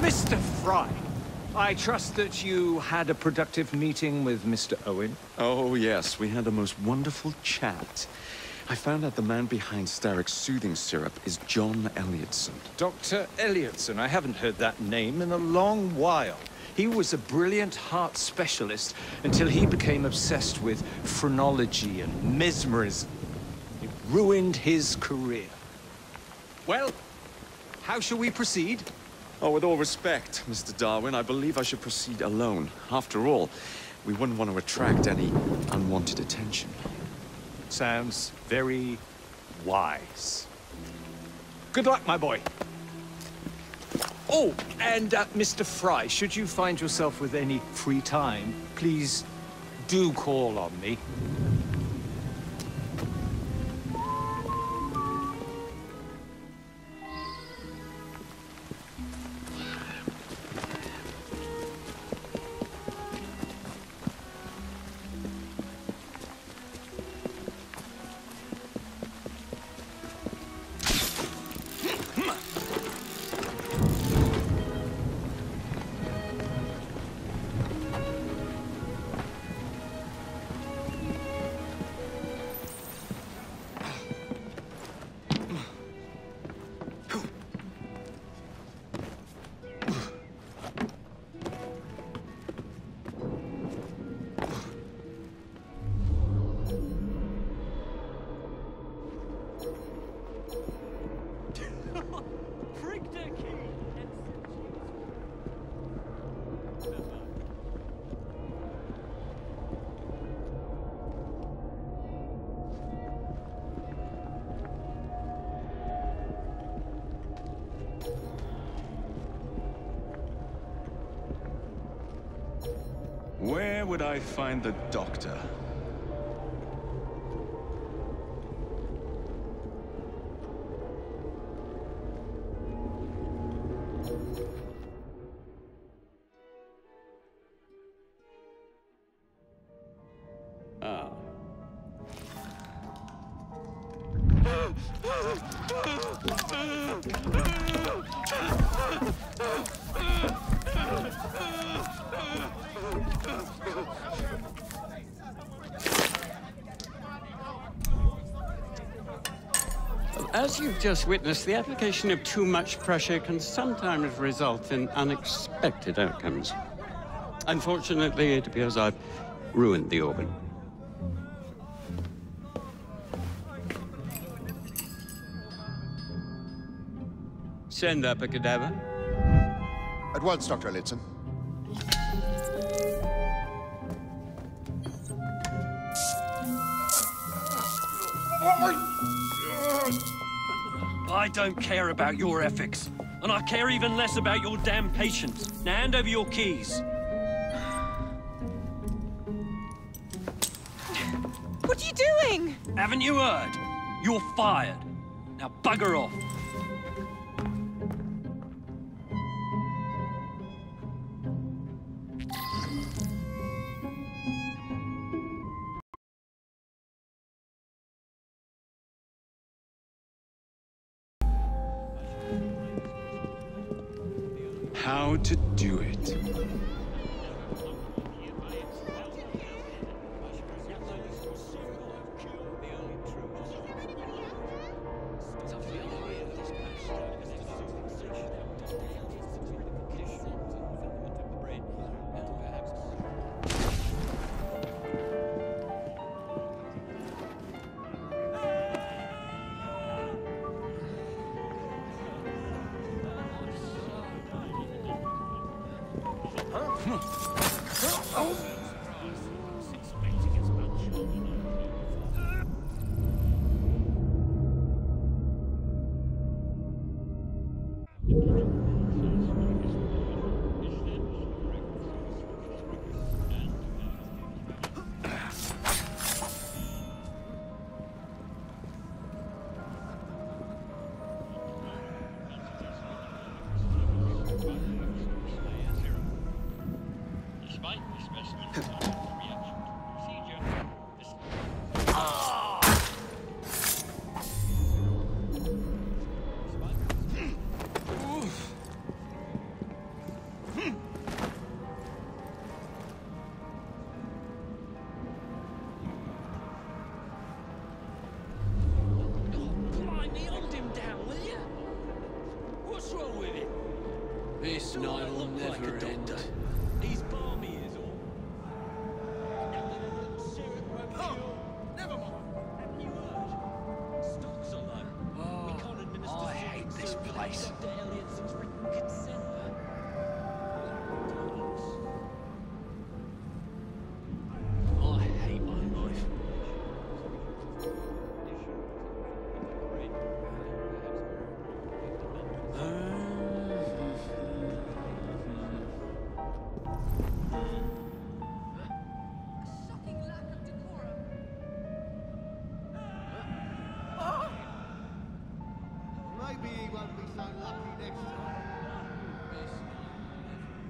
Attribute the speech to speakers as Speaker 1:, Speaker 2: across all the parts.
Speaker 1: Mr. Fry, I trust that you had a productive meeting with Mr. Owen?
Speaker 2: Oh, yes. We had a most wonderful chat. I found out the man behind Starrick's soothing syrup is John Elliotson.
Speaker 1: Dr. Elliotson, I haven't heard that name in a long while. He was a brilliant heart specialist until he became obsessed with phrenology and mesmerism. It ruined his career. Well, how shall we proceed?
Speaker 2: Oh, with all respect, Mr. Darwin, I believe I should proceed alone. After all, we wouldn't want to attract any unwanted attention.
Speaker 1: Sounds very wise. Good luck, my boy. Oh, and Mr. Fry, should you find yourself with any free time, please do call on me.
Speaker 2: Where would I find the doctor? Ah.
Speaker 3: As you've just witnessed, the application of too much pressure can sometimes result in unexpected outcomes. Unfortunately, it appears I've ruined the organ. Send up a cadaver.
Speaker 4: At once, Dr. Elliotson.
Speaker 5: I don't care about your ethics, and I care even less about your damn patience. Now hand over your keys.
Speaker 6: What are you doing?
Speaker 5: Haven't you heard? You're fired. Now bugger off.
Speaker 2: How to do it.
Speaker 7: This night will never end.
Speaker 5: He's balmy is all.
Speaker 7: Never mind.
Speaker 5: Haven't you heard? Stocks are low. We can't administer
Speaker 7: I hate this
Speaker 5: syrup without
Speaker 7: place.
Speaker 5: Dr. Elliotson's written consent.
Speaker 7: I hate my life.
Speaker 6: Shocking lack of decorum.
Speaker 8: Maybe he won't be so lucky next time.
Speaker 7: This night will never end.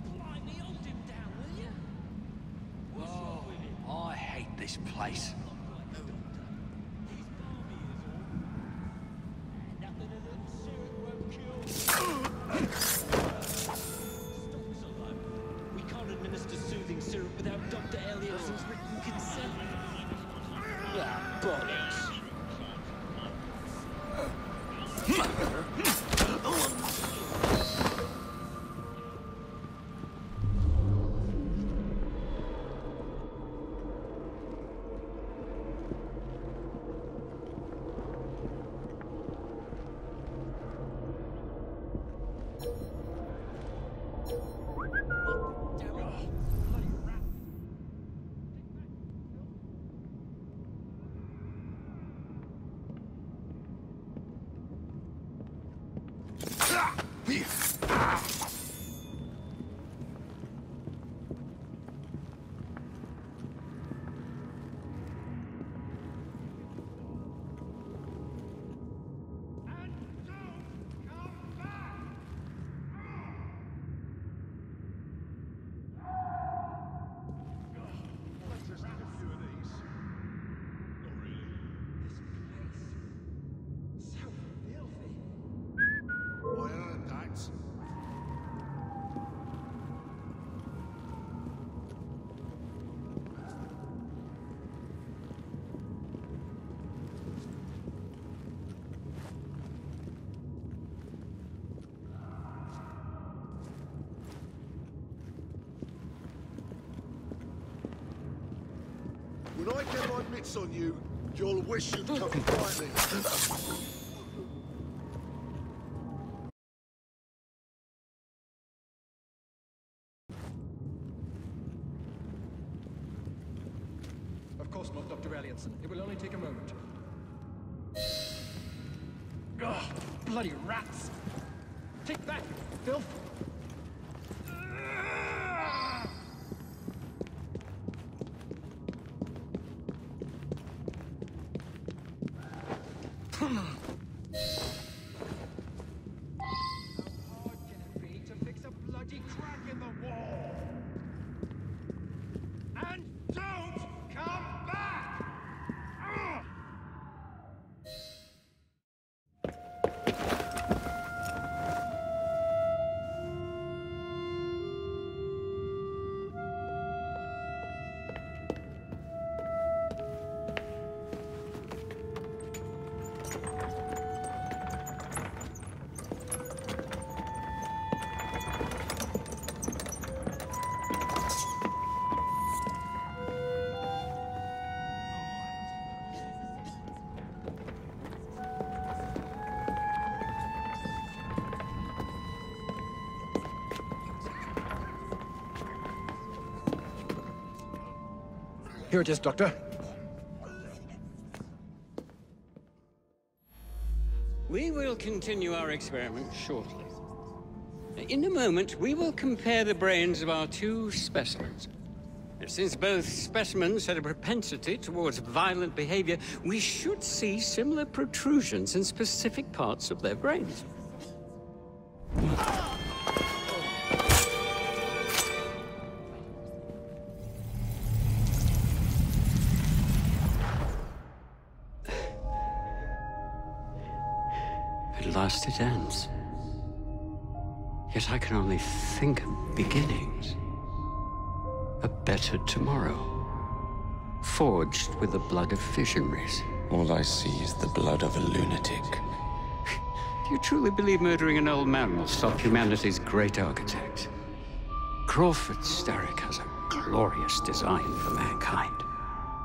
Speaker 5: Blimey, hold him down, will you? What's wrong with him?
Speaker 7: I hate this place.
Speaker 5: He's balmy is all. Nothing a little syrup won't cure. Stocks are low. We can't administer soothing syrup without Dr. Elliotson's written consent. Ah, bollocks.
Speaker 8: I heard that. When I get my mitts on you, you'll wish you'd come find me.
Speaker 9: Of course not, Dr. Elliotson. It will only take a moment. Ugh, bloody rats! Take that, you filth! How hard can it be to fix a bloody crack in the wall? And don't come back! Ugh! Here it is, Doctor.
Speaker 3: We will continue our experiment shortly. In a moment, we will compare the brains of our two specimens. Since both specimens had a propensity towards violent behavior, we should see similar protrusions in specific parts of their brains. At last it ends. Yet I can only think of beginnings. A better tomorrow, forged with the blood of visionaries.
Speaker 10: All I see is the blood of a lunatic.
Speaker 3: Do you truly believe murdering an old man will stop humanity's great architect? Crawford Starrick has a glorious design for mankind.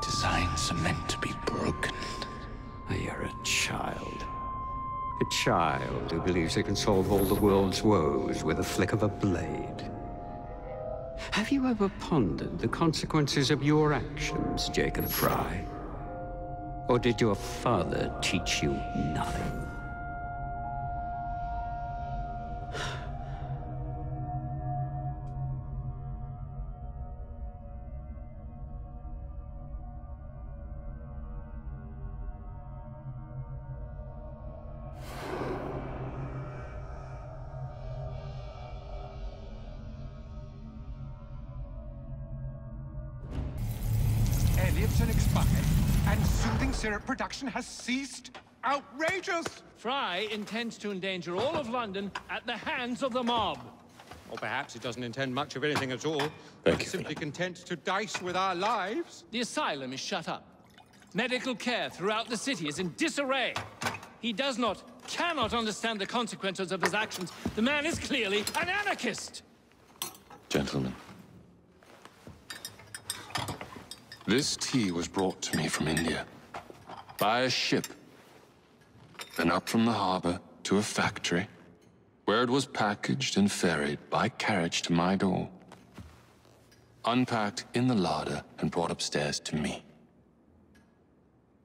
Speaker 10: Designs are meant to be broken.
Speaker 3: You're a child. A child who believes it can solve all the world's woes with a flick of a blade. Have you ever pondered the consequences of your actions, Jacob Fry? Or did your father teach you nothing?
Speaker 9: Elliotson expired, and soothing syrup production has ceased? Outrageous!
Speaker 5: Fry intends to endanger all of London at the hands of the mob.
Speaker 9: Or perhaps he doesn't intend much of anything at all.
Speaker 10: Thank you.
Speaker 9: Simply content to dice with our lives.
Speaker 5: The asylum is shut up. Medical care throughout the city is in disarray. He cannot understand the consequences of his actions. The man is clearly an anarchist!
Speaker 10: Gentlemen. This tea was brought to me from India. By a ship. Then up from the harbor to a factory, where it was packaged and ferried by carriage to my door. Unpacked in the larder and brought upstairs to me.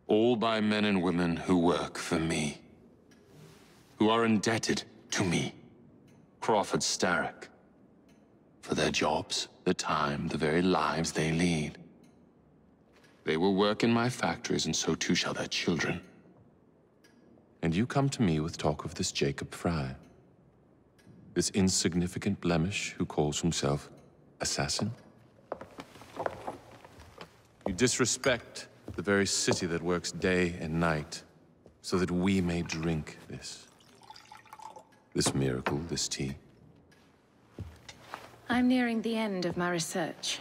Speaker 10: All by men and women who work for me. Who are indebted to me, Crawford Starrick. For their jobs, the time, the very lives they lead. They will work in my factories, and so too shall their children. And you come to me with talk of this Jacob Fry. This insignificant blemish who calls himself assassin? You disrespect the very city that works day and night so that we may drink this miracle, this tea.
Speaker 11: I'm nearing the end of my research.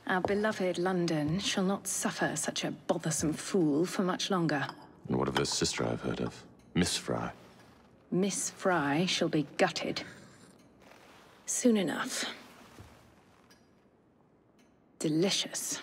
Speaker 11: Our beloved London shall not suffer such a bothersome fool for much longer.
Speaker 10: And what of her sister I've heard of? Miss Fry.
Speaker 11: Miss Fry shall be gutted. Soon enough. Delicious.